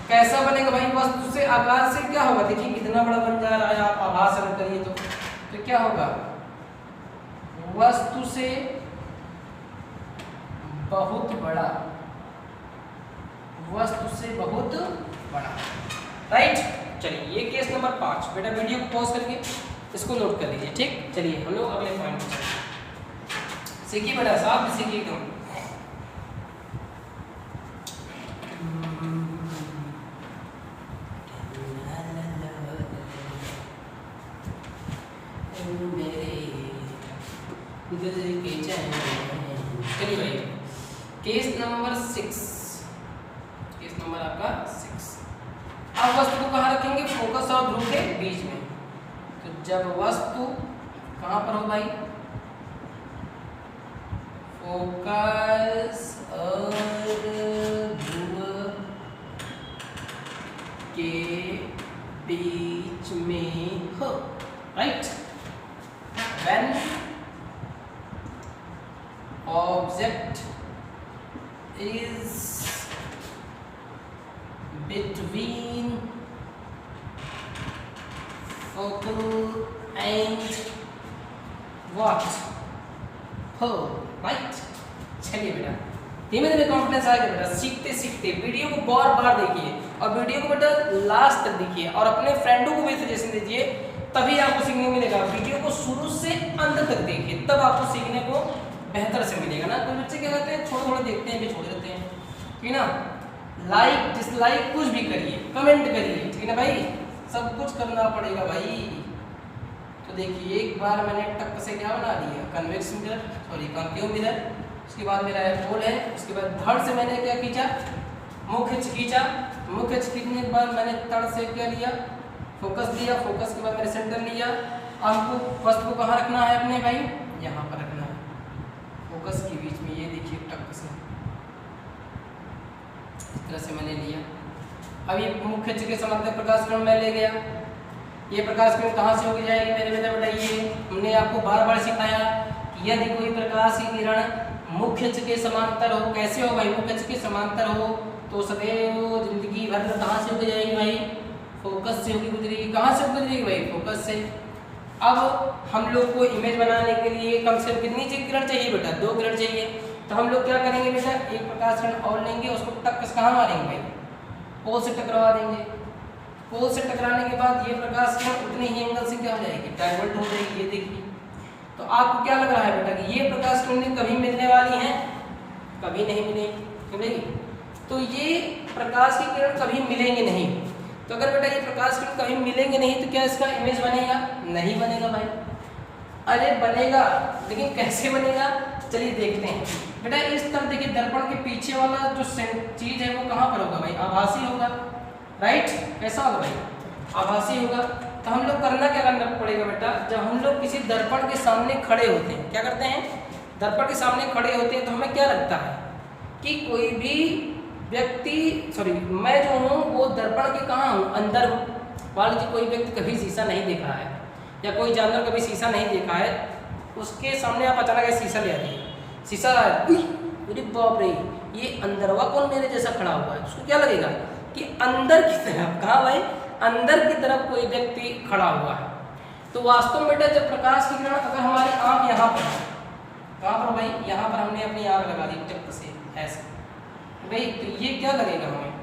कैसा बनेगा भाई, वस्तु से आकार से क्या होगा, देखिए कितना बड़ा बन जा रहा है, आप आभास रख करिए तो क्या होगा, वस्तु से बहुत बड़ा, वस्तु से बहुत बड़ा, राइट। चलिए ये केस नंबर 5 बेटा, वीडियो को पॉज करके इसको नोट कर लीजिए, ठीक। चलिए हम लोग अगले पॉइंट पर सीखिए बेटा, साथ सीखिए एकदम। चलिए भाई केस नंबर 6, केस नंबर आपका 6। अब वस्तु को कहाँ रखेंगे? फोकस और ध्रुव के बीच में। तो जब वस्तु कहाँ पर हो भाई? फोकस और ध्रुव के बीच में हो, right? When object is between focal and what? हो, राइट? चलिए बेटा, धीमे धीमे कॉन्फिडेंस आएगा बेटा। सीखते सीखते वीडियो को बार बार देखिए और वीडियो को बेटा लास्ट तक देखिए और अपने फ्रेंडों को भी सजेशन दीजिए, तभी आपको सीखने को मिलेगा। वीडियो को शुरू से अंत तक देखिए, तब आपको सीखने को बेहतर से मिलेगा ना। कोई बच्चे क्या करते हैं, थोड़ा थोड़ा देखते हैं भी छोड़ देते हैं, ठीक है ना? लाइक डिसलाइक कुछ भी करिए, कमेंट करिए, ठीक है ना भाई? सब कुछ करना पड़ेगा भाई। तो देखिए, एक बार मैंने टक से क्या बना दिया? Convex mirror, sorry concave mirror. उसके बाद मेरा पोल है, उसके बाद धड़ से मैंने क्या खींचा? मुख्य खींचा। मुख्य खींचने के बाद मैंने तड़ से क्या लिया? फोकस लिया। फोकस के बाद मैंने सेंटर लिया। आपको फर्स्ट को कहाँ रखना है अपने भाई? यहाँ पर रखना है, फोकस के बीच में। ये देखिए टक से इस तरह से मैंने लिया। अब ये मुख्य के समांतर प्रकाश किरण मैं ले गया। ये प्रकाश किरण कहाँ से होगी जाएगी मेरे बेटा? बताइए, हमने आपको बार बार सिखाया कि यदि कोई प्रकाश की किरण मुख्य अक्ष के समांतर हो, कैसे हो भाई? मुख्य अक्ष के समांतर हो तो सदैव जिंदगी भर कहाँ से होकर जाएगी भाई? फोकस से होकर गुजरेगी। कहाँ से गुजरेगी भाई? फोकस से। अब हम लोग को इमेज बनाने के लिए कम से कम कितनी किरण चाहिए बेटा? 2 किरण चाहिए। तो हम लोग क्या करेंगे बेटा? एक प्रकाश किरण और लेंगे, उसको टक से कहाँ मारेंगे भाई? पोल से टकरा देंगे। पोल से टकराने के बाद ये प्रकाश किरण उतने ही एंगल से क्या हो जाएगी? डाइवर्ट हो जाएगी। ये देखिए, तो आपको क्या लग रहा है बेटा कि ये प्रकाश किरणें कभी मिलने वाली हैं? कभी नहीं मिलेगी। तो ये प्रकाश की किरण कभी मिलेंगे नहीं। तो अगर बेटा ये प्रकाश किरण कभी मिलेंगे नहीं तो क्या इसका इमेज बनेगा? नहीं बनेगा भाई। अरे बनेगा, लेकिन कैसे बनेगा? चलिए देखते हैं बेटा। इस तरफ देखिए, दर्पण के पीछे वाला जो चीज है वो कहाँ पर होगा भाई? आभासी होगा, राइट? कैसा होगा भाई? आभासी होगा। तो हम लोग करना क्या करना पड़ेगा बेटा? जब हम लोग किसी दर्पण के सामने खड़े होते हैं, क्या करते हैं? दर्पण के सामने खड़े होते हैं तो हमें क्या लगता है कि कोई भी व्यक्ति, सॉरी मैं जो हूँ वो दर्पण के कहाँ हूँ? अंदर हूँ। मान लीजिए कोई व्यक्ति कभी शीशा नहीं देखा है या कोई जानवर कभी शीशा नहीं देखा है, उसके सामने आप अचानक शीशा ले आते हैं, शीशा अरे बाप रे, ये अंदरवा कौन मेरे जैसा खड़ा हुआ है? उसको क्या लगेगा कि अंदर की तरफ, कहाँ भाई? अंदर की तरफ कोई व्यक्ति खड़ा हुआ है। तो वास्तव में बेटा जब प्रकाश की किरण, अगर हमारी आँख यहाँ पर, कहाँ पर भाई? यहाँ पर हमने अपनी आँख लगा दी टिप से ऐसे भाई, तो ये क्या लगेगा हमें?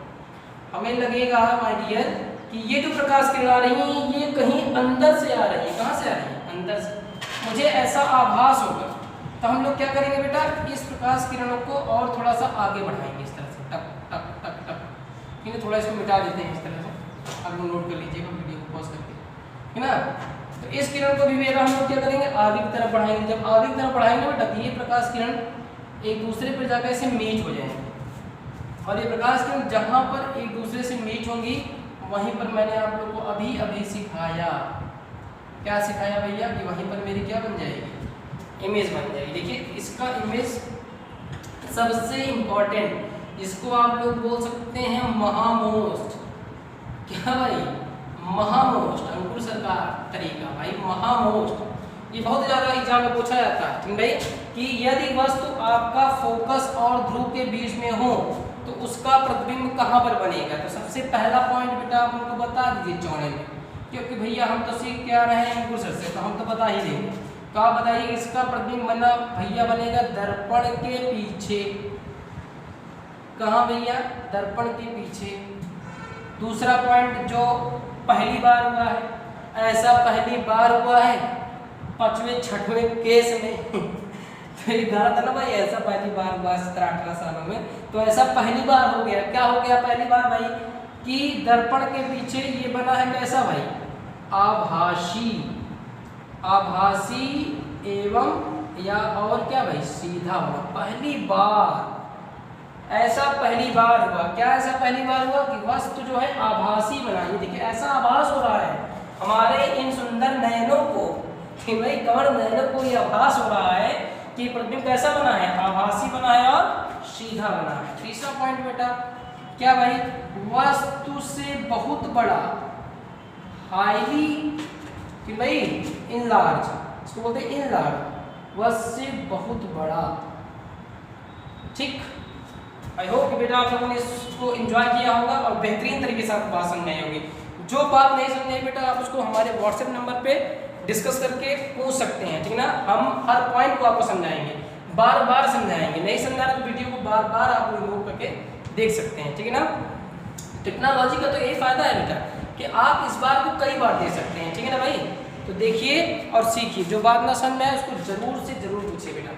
हमें लगेगा माय डियर कि ये जो प्रकाश किरण आ रही है ये कहीं अंदर से आ रही है। कहाँ से आ रही है? अंदर से। मुझे ऐसा आभास होगा। तो हम लोग क्या करेंगे बेटा? इस प्रकाश किरणों को और थोड़ा सा आगे बढ़ाएंगे इस तरह से, टक टक टक टक। ठीक है, थोड़ा इसको मिटा देते हैं इस तरह से। आप लोग नोट कर लीजिएगा वीडियो को पॉज करके, है ना? तो इस किरण को भी बेटा हम लोग क्या करेंगे? आगे की तरफ बढ़ाएंगे। जब आगे की तरफ बढ़ाएंगे बेटा ये प्रकाश किरण एक दूसरे पर जाकर ऐसे मीट हो जाएंगे। और ये प्रकाश किरण जहाँ पर एक दूसरे से मीट होंगी वहीं पर मैंने आप लोग को अभी अभी सिखाया, क्या सिखाया भैया? कि वहीं पर मेरी क्या बन जाएगी? इमेज बन जाएगी। देखिए इसका इमेज सबसे इम्पोर्टेंट, इसको आप लोग बोल सकते हैं महामोस्ट। क्या भाई? महामोस्ट। अंकुर सरकार तरीका भाई, महामोस्ट। ये बहुत ज़्यादा एग्जाम में पूछा जाता है ठीक भाई, कि यदि वस्तु आपका फोकस और ध्रुव के बीच में हो तो उसका प्रतिबिंब कहाँ पर बनेगा? तो सबसे पहला पॉइंट बेटा आप उनको बता दीजिए चौड़े में, क्योंकि भैया हम तो सीख क्या रहे हैं अंकुर सर से, तो हम तो बता ही देंगे। तो आप बताइए इसका प्रतिबिंब बना भैया बनेगा दर्पण के पीछे। कहाँ भैया? दर्पण के पीछे। दूसरा पॉइंट जो पहली बार हुआ है, ऐसा पहली बार हुआ है 5वें 6वें केस में तो ये कहा था ना भाई ऐसा पहली बार हुआ 17-18 सालों में, तो ऐसा पहली बार हो गया। क्या हो गया पहली बार भाई? कि दर्पण के पीछे ये बना है कैसा भाई? आभासी। आभासी एवं या और क्या भाई? सीधा होना। पहली बार ऐसा पहली बार हुआ। क्या ऐसा पहली बार हुआ कि वस्तु जो है आभासी बनाई। देखिए ऐसा आभास हो रहा है हमारे इन सुंदर नयनों को कि भाई कमर नयनों को ये आभास हो रहा है कि प्रतिबिंब कैसा बना है, आभासी बना है और सीधा बना है। तीसरा पॉइंट बेटा क्या भाई, वस्तु से बहुत बड़ा, हाईली कि भाई इनलार्ज, इसको बोलते हैं इनलार्ज, वस्तु से बहुत बड़ा। ठीक, आई होप कि बेटा आप लोगों ने इसको एंजॉय किया होगा और बेहतरीन तरीके से आपको बात समझ आई होगी। जो बात नहीं समझ बेटा आप उसको हमारे व्हाट्सएप नंबर पे डिस्कस करके पूछ सकते हैं, ठीक ना। हम हर पॉइंट को आपको समझाएंगे, बार बार समझाएंगे। नहीं समझा रहा तो वीडियो को बार बार आप रिमूव करके देख सकते हैं, ठीक है ना। टेक्नोलॉजी का तो यही फायदा है बेटा कि आप इस बात को कई बार दे सकते हैं, ठीक है ना भाई। तो देखिए और सीखिए, जो बात ना समझ में आए उसको जरूर से जरूर पूछिए बेटा।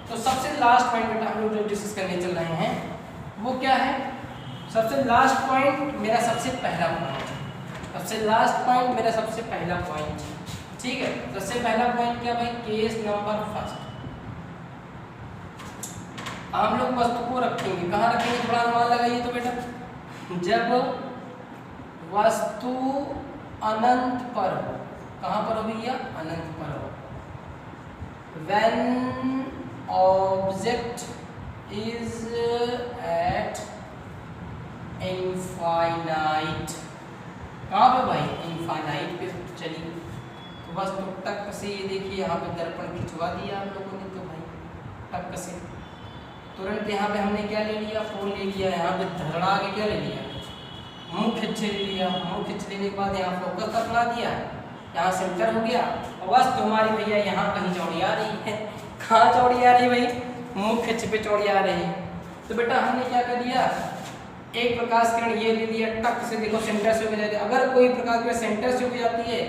तो सबसे लास्ट पॉइंट बेटा हम लोग जो डिस्कस करने चल रहे हैं वो क्या है, सबसे लास्ट पॉइंट मेरा सबसे पहला पॉइंट, सबसे लास्ट पॉइंट मेरा सबसे पहला पॉइंट, ठीक है। सबसे पहला पॉइंट क्या भाई, केस नंबर फर्स्ट। हम लोग वस्तु को रखेंगे, कहाँ रखेंगे, थोड़ा अनुमान लगाइए तो बेटा। जब वस्तु अनंत पर हो, कहाँ पर हो भैया, अनंत पर हो। When object is at infinite, कहाँ पे भाई, इनफाइनाइट पे चलिए। तो बस तो टक से ये देखिए यहाँ पे दर्पण खिंचवा दिया आप लोगों ने, तो भाई टक से तुरंत यहाँ पे हमने क्या ले लिया, फोन ले लिया, यहाँ पे धड़ा के क्या ले लिया, मुंह खींच ले लिया। मुंह खींच लेने के बाद यहाँ फोकस पर बना दिया, यहाँ सेंटर हो गया और बस तुम्हारी भैया यहाँ कहीं चौड़ी आ रही है। कहाँ चौड़ी आ रही है भाई, मुंह खींच पे चौड़ी आ रही है। तो बेटा हमने क्या कर दिया, एक प्रकाश किरण ये ले लिया, टक से देखो सेंटर से हो जाती है। अगर कोई प्रकाश किरण सेंटर से हो जाती है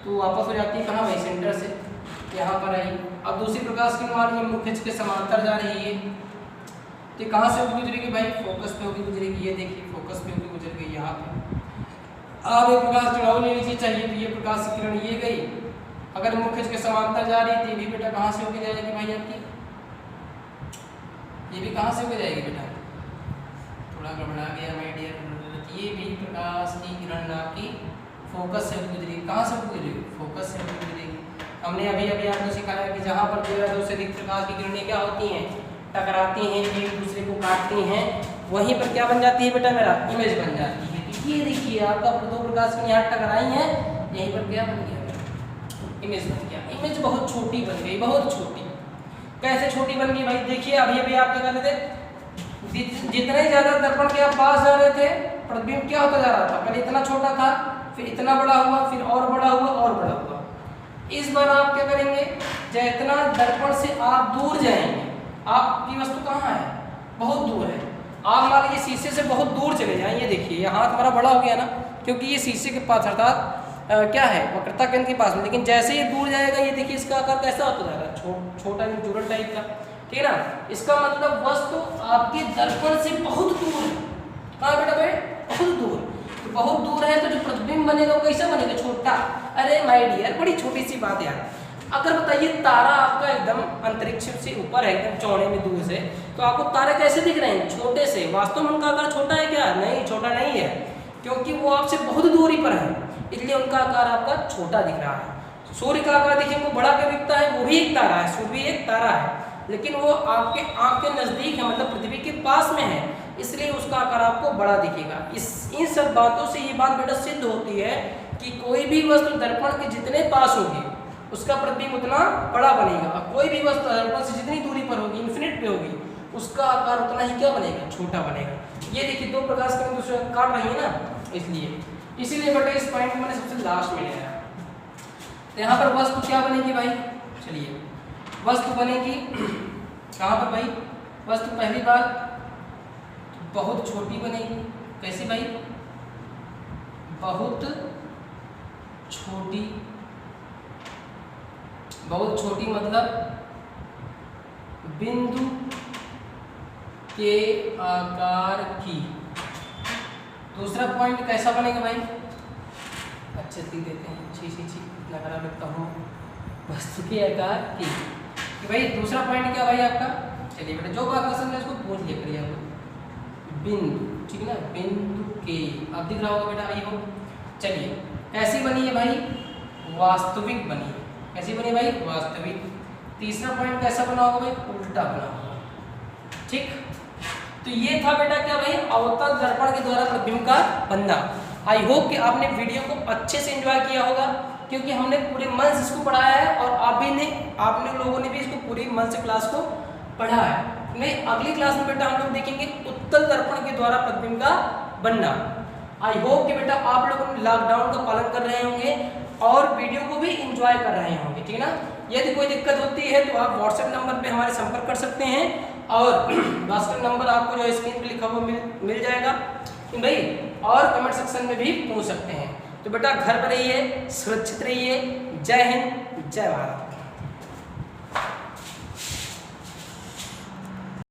तो वापस हो जाती है कहाँ भाई, सेंटर से यहाँ पर आई। अब दूसरी प्रकाश किरण आ रही है, मुंह खींच के समांतर जा रही है, तो कहाँ से होगी गुजरेगी भाई, फोकस पे होगी गुजरेगी। ये देखिए फोकस पे होगी गुजर गई यहाँ पे। अब एक प्रकाश किरण और लेनी चाहिए चाहिए, तो ये प्रकाश किरण ये गई, अगर मुंह खींच के समांतर जा रही थी, भी बेटा कहाँ से होके जाएगी भाई आपकी, ये भी कहाँ से होके जाएगी बेटा, थोड़ा गड़बड़ा गया माय डियर। ये भी प्रकाश की किरण आपकी फोकस से गुजरेगी, कहाँ से गुजरेगी, फोकस से गुजरेगी। हमने अभी अभी आपको सिखाया कि जहाँ पर जो है दो से अधिक प्रकाश की किरणें क्या होती हैं, टकराती हैं, एक दूसरे को काटती हैं, वहीं पर क्या बन जाती है बेटा, मेरा इमेज बन जाती है। तो ये देखिए आपका दो प्रकाश की यहाँ टकराई हैं, यहीं पर क्या बन गया, इमेज बन गया। इमेज बहुत छोटी बन गई, बहुत छोटी। कैसे छोटी बन गई भाई, देखिए अभी अभी आप क्या कर रहे थे, जितने ज़्यादा दर्पण के आप पास जा रहे थे प्रतिबिंब क्या होता जा रहा था, पहले इतना छोटा था, फिर इतना बड़ा हुआ, फिर और बड़ा हुआ और बड़ा हुआ। इस बार आप क्या करेंगे, जितना दर्पण से आप दूर जाएंगे, आपकी वस्तु कहाँ है, बहुत दूर है। आप मान लीजिए शीशे से बहुत दूर चले जाएं, ये देखिए ये हाथ हमारा बड़ा हो गया ना, क्योंकि ये शीशे के पास अर्थात क्या है, वक्रता केंद्र के पास में। लेकिन जैसे ये दूर जाएगा, ये देखिए इसका आकार कैसा होता जा रहा है, छोटा जुड़ल टाइप का, ठीक है ना। इसका मतलब वस्तु आपके दर्पण से बहुत दूर है। कहाँ बेटा भाई, बहुत दूर। तो बहुत दूर है तो जो प्रतिबिंब बनेगा वो कैसा बनेगा, छोटा। अरे माय डियर बड़ी छोटी सी बात यार, अगर बताइए तारा आपका एकदम अंतरिक्ष से ऊपर है, एकदम चौड़े में दूर से, तो आपको तारे कैसे दिख रहे हैं, छोटे से। वास्तव में उनका आकार छोटा है क्या, नहीं छोटा नहीं है, क्योंकि वो आपसे बहुत दूरी पर है, इसलिए उनका आकार आपका छोटा दिख रहा है। सूर्य का आकार देखिए वो बड़ा क्या दिखता है, वो भी एक तारा है, सूर्य भी एक तारा है, लेकिन वो आपके आँख के नज़दीक है, मतलब पृथ्वी के पास में है, इसलिए उसका आकार आपको बड़ा दिखेगा। इन सब बातों से ये बात बेटा सिद्ध होती है कि कोई भी वस्तु दर्पण के जितने पास होगी उसका प्रतिबिंब उतना बड़ा बनेगा, और कोई भी वस्तु दर्पण से जितनी दूरी पर होगी, इन्फिनिट पे होगी, उसका आकार उतना ही क्या बनेगा, छोटा बनेगा। ये देखिए दो प्रकाश किरण दूसरे काट रही है ना, इसीलिए बेटा इस पॉइंट को मैंने सबसे लास्ट में लिया। तो यहाँ पर वस्तु क्या बनेगी भाई, चलिए वस्तु बनेगी कहाँ पर भाई, वस्तु पहली बात बहुत छोटी बनेगी। कैसी भाई, बहुत छोटी। बहुत छोटी मतलब बिंदु के आकार की। दूसरा पॉइंट कैसा बनेगा भाई, अच्छे से देते हैं, छी इतना खराब लगता हूँ, वस्तु के आकार की। कि भाई दूसरा पॉइंट क्या भाई आपका, चलिए बेटा जो बात पसंद है उसको पूछ लिया करिए आप। बिंदु, ठीक है ना, बिंदु के। अब दिख रहा होगा बेटा, आई हो। चलिए कैसी बनी है भाई, वास्तविक बनी है। कैसी बनी भाई, वास्तविक। तीसरा पॉइंट कैसा बना होगा भाई, उल्टा बना होगा, ठीक। तो ये था बेटा क्या भाई, अवतल दर्पण के द्वारा प्रतिबिंब का बनना। आई होप कि आपने वीडियो को अच्छे से एंजॉय किया होगा, क्योंकि हमने पूरे मन से इसको पढ़ाया है और आपने लोगों ने भी इसको पूरी मन से क्लास को पढ़ा है। नहीं, अगली क्लास में बेटा हम लोग देखेंगे उत्तल दर्पण के द्वारा प्रतिबिंब का बनना। आई होप कि बेटा आप लोग लॉकडाउन का पालन कर रहे होंगे और वीडियो को भी एंजॉय कर रहे होंगे, ठीक है ना। यदि कोई दिक्कत होती है तो आप व्हाट्सएप नंबर पे हमारे संपर्क कर सकते हैं, और व्हाट्सएप नंबर आपको जो स्क्रीन पे लिखा हुआ मिल जाएगा भाई, और कमेंट सेक्शन में भी पूछ सकते हैं। तो बेटा घर पर रहिए, सुरक्षित रहिए। जय हिंद, जय भारत।